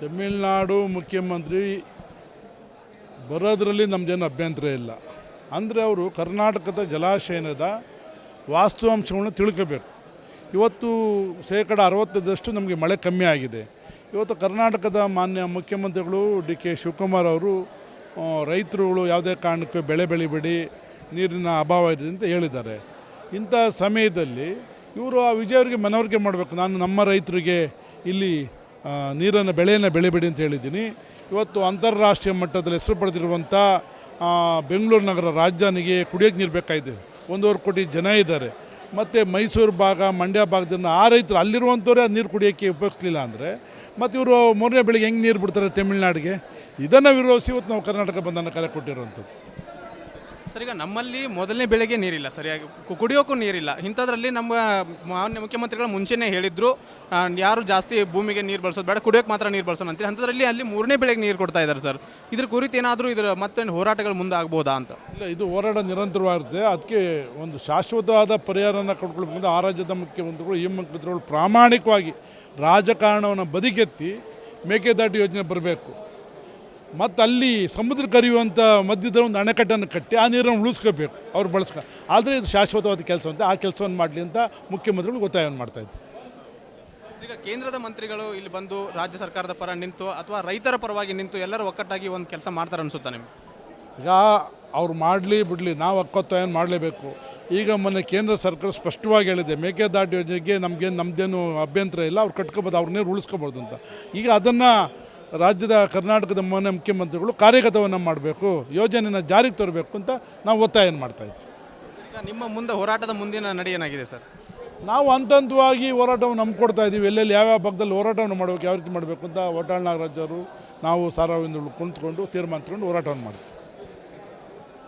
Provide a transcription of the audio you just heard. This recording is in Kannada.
ತಮಿಳುನಾಡು ಮುಖ್ಯಮಂತ್ರಿ ಬರೋದರಲ್ಲಿ ನಮ್ಮದೇನು ಅಭ್ಯಂತರ ಇಲ್ಲ. ಅಂದರೆ ಅವರು ಕರ್ನಾಟಕದ ಜಲಾಶಯದ ವಾಸ್ತವಾಂಶಗಳನ್ನು ತಿಳ್ಕೋಬೇಕು. ಇವತ್ತು 60% ನಮಗೆ ಮಳೆ ಕಮ್ಮಿ ಆಗಿದೆ. ಇವತ್ತು ಕರ್ನಾಟಕದ ಮಾನ್ಯ ಮುಖ್ಯಮಂತ್ರಿಗಳು ಡಿ.ಕೆ. ಶಿವಕುಮಾರ್ ಅವರು ರೈತರುಗಳು ಯಾವುದೇ ಕಾರಣಕ್ಕೂ ಬೆಳೆ ಬೆಳಿಬೇಡಿ, ನೀರಿನ ಅಭಾವ ಇದೆ ಅಂತ ಹೇಳಿದ್ದಾರೆ. ಇಂಥ ಸಮಯದಲ್ಲಿ ಇವರು ಆ ವಿಜಯವರಿಗೆ ಮನವರಿಕೆ ಮಾಡಬೇಕು. ನಾನು ನಮ್ಮ ರೈತರಿಗೆ ಇಲ್ಲಿ ಬೆಳೆಯನ್ನು ಬೆಳಿಬೇಡಿ ಅಂತ ಹೇಳಿದ್ದೀನಿ. ಇವತ್ತು ಅಂತಾರಾಷ್ಟ್ರೀಯ ಮಟ್ಟದಲ್ಲಿ ಹೆಸರು ಪಡೆದಿರುವಂಥ ಬೆಂಗಳೂರು ನಗರ ರಾಜಧಾನಿಗೆ ಕುಡಿಯೋಕ್ಕೆ ನೀರು ಬೇಕಾಗಿದೆ. 1.5 ಕೋಟಿ ಜನ ಇದ್ದಾರೆ. ಮತ್ತು ಮೈಸೂರು ಭಾಗ, ಮಂಡ್ಯ ಭಾಗದಿಂದ ಆ ರೈತರು ಅಲ್ಲಿರುವಂಥವ್ರೆ ಆ ನೀರು ಕುಡಿಯೋಕ್ಕೆ ಉಪಯೋಗಿಸಲಿಲ್ಲ ಅಂದರೆ ಮತ್ತು ಇವರು 3ನೇ ಬೆಳೆಗೆ ಹೆಂಗೆ ನೀರು ಬಿಡ್ತಾರೆ ತಮಿಳ್ನಾಡಿಗೆ? ಇದನ್ನು ವಿರೋಧಿಸಿ ಇವತ್ತು ನಾವು ಕರ್ನಾಟಕ ಬಂಧನ ಕರೆ ಕೊಟ್ಟಿರುವಂಥದ್ದು. ಸರ್, ಈಗ ನಮ್ಮಲ್ಲಿ ಮೊದಲನೇ ಬೆಳೆಗೆ ನೀರಿಲ್ಲ, ಸರಿಯಾಗಿ ಕುಡಿಯೋಕ್ಕೂ ನೀರಿಲ್ಲ. ಇಂಥದ್ರಲ್ಲಿ ನಮ್ಮ ಮಾನ್ಯ ಮುಖ್ಯಮಂತ್ರಿಗಳು ಮುಂಚೆನೇ ಹೇಳಿದ್ರು, ಯಾರು ಜಾಸ್ತಿ ಭೂಮಿಗೆ ನೀರು ಬಳಸೋದು ಬೇಡ, ಕುಡಿಯೋಕ್ಕೆ ಮಾತ್ರ ನೀರು ಬಳಸೋಣ ಅಂತ. ಅಂಥದ್ರಲ್ಲಿ ಅಲ್ಲಿ 3ನೇ ಬೆಳೆಗೆ ನೀರು ಕೊಡ್ತಾ ಇದ್ದಾರೆ ಸರ್. ಇದ್ರ ಕುರಿತು ಏನಾದರೂ ಮತ್ತೆ ಹೋರಾಟಗಳು ಮುಂದೆ ಆಗ್ಬೋದಾ ಅಂತ? ಇಲ್ಲ, ಇದು ಹೋರಾಟ ನಿರಂತರವಾಗಿರುತ್ತೆ. ಅದಕ್ಕೆ ಒಂದು ಶಾಶ್ವತವಾದ ಪರಿಹಾರನ ಕೊಡ್ಕೊಳ್ಬೇಕು. ಆ ರಾಜ್ಯದ ಮುಖ್ಯಮಂತ್ರಿಗಳು, ಈ ಮುಖ್ಯಮಂತ್ರಿಗಳು ಪ್ರಾಮಾಣಿಕವಾಗಿ ರಾಜಕಾರಣವನ್ನು ಬದಿಗೆತ್ತಿ ಮೇಕೆದಾಟು ಯೋಜನೆ ಬರಬೇಕು. ಮತ್ತು ಅಲ್ಲಿ ಸಮುದ್ರಕ್ಕೆ ಹರಿಯುವಂಥ ಮಧ್ಯದಲ್ಲಿ ಒಂದು ಅಣೆಕಟ್ಟನ್ನು ಕಟ್ಟಿ ಆ ನೀರನ್ನು ಉಳಿಸ್ಕೋಬೇಕು, ಅವ್ರು ಬಳಸ್ಕೊಂಡು. ಆದರೆ ಇದು ಶಾಶ್ವತವಾದ ಕೆಲಸ ಅಂತ ಆ ಕೆಲಸವನ್ನು ಮಾಡಲಿ ಅಂತ ಮುಖ್ಯಮಂತ್ರಿಗಳು ಒತ್ತಾಯವನ್ನು ಮಾಡ್ತಾಯಿದ್ರು. ಈಗ ಕೇಂದ್ರದ ಮಂತ್ರಿಗಳು ಇಲ್ಲಿ ಬಂದು ರಾಜ್ಯ ಸರ್ಕಾರದ ಪರ ನಿಂತು ಅಥವಾ ರೈತರ ಪರವಾಗಿ ನಿಂತು ಎಲ್ಲರೂ ಒಕ್ಕಟ್ಟಾಗಿ ಒಂದು ಕೆಲಸ ಮಾಡ್ತಾರೆ ಅನಿಸುತ್ತಾ ನಿಮಗೆ? ಈಗ ಅವ್ರು ಮಾಡಲಿ ಬಿಡಲಿ, ನಾವು ಒಕ್ಕೊತ್ತಾಯನ ಮಾಡಲೇಬೇಕು. ಈಗ ಮೊನ್ನೆ ಕೇಂದ್ರ ಸರ್ಕಾರ ಸ್ಪಷ್ಟವಾಗಿ ಹೇಳಿದೆ, ಮೇಕೆದಾಟು ಯೋಜನೆಗೆ ನಮ್ಮದೇನು ಅಭ್ಯಂತರ ಇಲ್ಲ, ಅವ್ರು ಕಟ್ಕೋಬೋದು, ಅವ್ರ ನೀರು ಉಳಿಸ್ಕೋಬೋದು ಅಂತ. ಈಗ ಅದನ್ನು ರಾಜ್ಯದ ಕರ್ನಾಟಕದ ಮಾನ್ಯ ಮುಖ್ಯಮಂತ್ರಿಗಳು ಕಾರ್ಯಗತವನ್ನು ಮಾಡಬೇಕು, ಯೋಜನೆಯನ್ನು ಜಾರಿಗೆ ತರಬೇಕು ಅಂತ ನಾವು ಒತ್ತಾಯನ ಮಾಡ್ತಾಯಿದ್ವಿ. ಈಗ ನಿಮ್ಮ ಮುಂದೆ ಹೋರಾಟದ ಮುಂದಿನ ನಡೆ ಏನಾಗಿದೆ ಸರ್? ನಾವು ಹಂತವಾಗಿ ಹೋರಾಟವನ್ನು ನಂಬ್ಕೊಡ್ತಾ ಇದ್ದೀವಿ. ಎಲ್ಲೆಲ್ಲಿ ಯಾವ್ಯಾವ ಭಾಗದಲ್ಲಿ ಹೋರಾಟವನ್ನು ಮಾಡಬೇಕು, ಯಾವ ರೀತಿ ಮಾಡಬೇಕು ಅಂತ ಒಟಾಳ್ ನಾಗರಾಜ್ ಅವರು ನಾವು ಸಾರ್ವಜನಿಕರು ಕುಳಿತುಕೊಂಡು ತೀರ್ಮಾನ ತಗೊಂಡು ಹೋರಾಟವನ್ನು ಮಾಡ್ತೀವಿ.